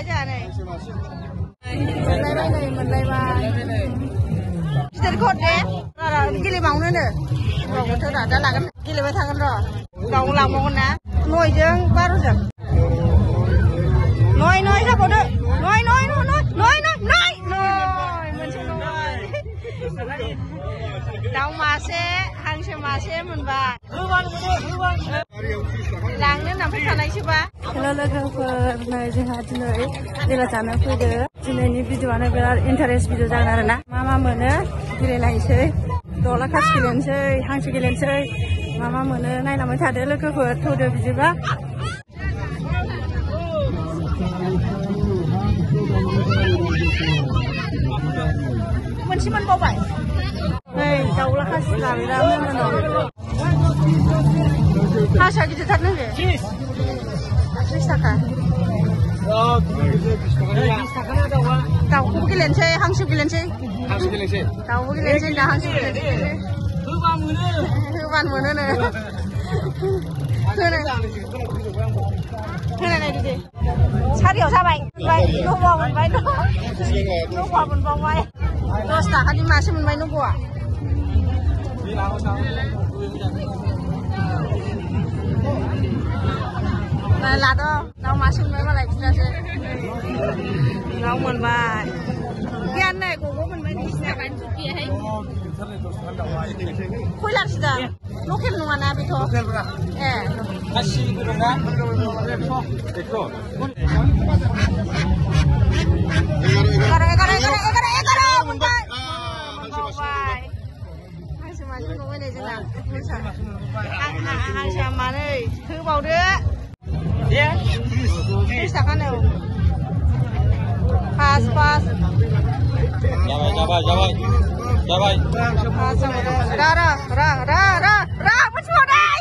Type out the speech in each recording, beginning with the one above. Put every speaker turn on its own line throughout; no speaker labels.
बावबाय जोंहा नै मोनलायबाय नै मोनलायबाय गिदिरखौ दे गेलेबावनोनो गावबोथ' दा लागोन गेलेबाय थागोन र' गाव लांबावगोन ना 9जों 12जों 9 जाबावदो 9 मोनसे नय दाउ मासे हांसो मासे मोनबाय लांनो होनना फैखानायसोबा हेल' लोगोफोर नै जोंहा दिनै बेला जानो फैदो दिनैनि भिडिअ'आनो बिराद इन्टारेस्ट भिडिअ जागोन आरो ना मा मोनो गेलेनायसै दाउला खासि गेलेनोसै हांसो गेलेनोसै मा मोनो नायलांबाय थादो लोगोफोर थौदो बिदिबा मोनसे मोनबावबाय नै दाउला खासि लाबोला मोनो हांसोआ गिदिरथार नोङो 30 थाखा दाउखौबो गेलेनोसै हांसो गेलेनोसै दाउबो गेलेनोसै दा हांसो गेलेनोसै होबानो मोनो होनायनायदो दे सारियाव जाबाय नग'आ मोनबाय नग'आ मोनबावबाय 10 थाखानि मासे मोनबाय नग'आ लाद' दाउ मासे मोनबाय मालाय बिदिनो दाउ मोनबाय गैयानो नै गग' मोनबाय कयलारसो दा लकेल नङाना बेथ' ए मोनबावबाय हांसो मासे मोनबावबाय नै जोंना हांसोआ मानै होबावदो 30 थाखानो पास जाबाय रा मोनसेबावनाय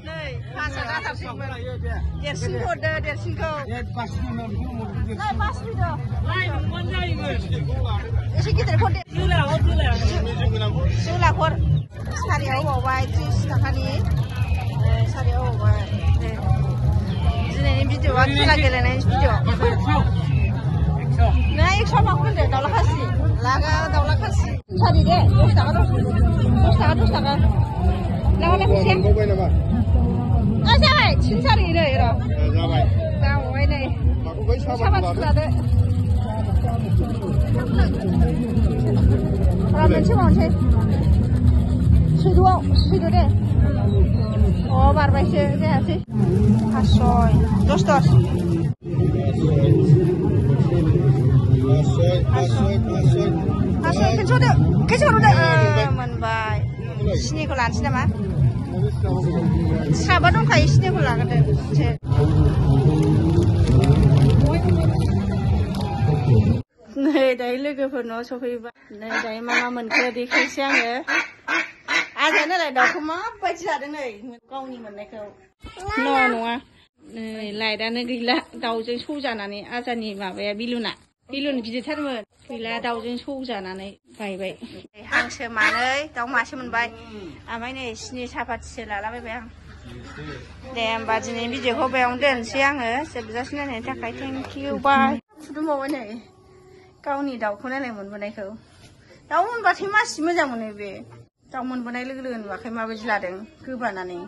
नै पासआ जाथारसैमोन देरसिनखौ हरदो देरसिनखौ एसे गिदिरखौ दे जोलाखर सारियाव होबावबाय 30 थाखानि सारियाव होबावबाय दिनैनि भिडिअ'आ खेला गेलेनायनि भिडिअ' नै 100 माखौ होनदो दाउला खासि लागा दाउला खासि सारि दे 10 थाखा लांबालाय फैसाया जाबाय 3 सारि नै र' जाबाय नै साबा थुख्रादो मोनसे मावनोसै सैद' दे बारबायसो जायासै 500 10 खेसे हरदो मोनबाय 7खौ लानोसै नामा साबा दंखायो 7खौ लागोन नै दायो लोगोफोर न' सफैबाय नै दायो मा मोनखो देखायसै आङो आजाया नालाय दाउखौ माबायदि लादों नै गावनि मोननायखौ नङा नै लाइटआनो गैला दाउजों सौजानानै आजानि माबाया बिलुन गिदिरथारमोन गैला दाउजों सौजानानै बायबाय हांसो मानै दाउ मासे मोनबाय ओमफ्राय नै सिनि सापाथिसो लालाबायबाय आं दे होमबा दिनै भिडिअ'खौ बेयावनो दोनसै आङो जोबजासिम नायनायनि थाखाय थेंक इउ बाय फुदुंबावबाय नै गावनि दाउखौ नायलाय मोनबोनायखौ दाउ मोनबाथाय मासि मोजां मोनो बे दाउ मोनबोनाय लोगो नुवाखै माबायदि लादों गोबानानै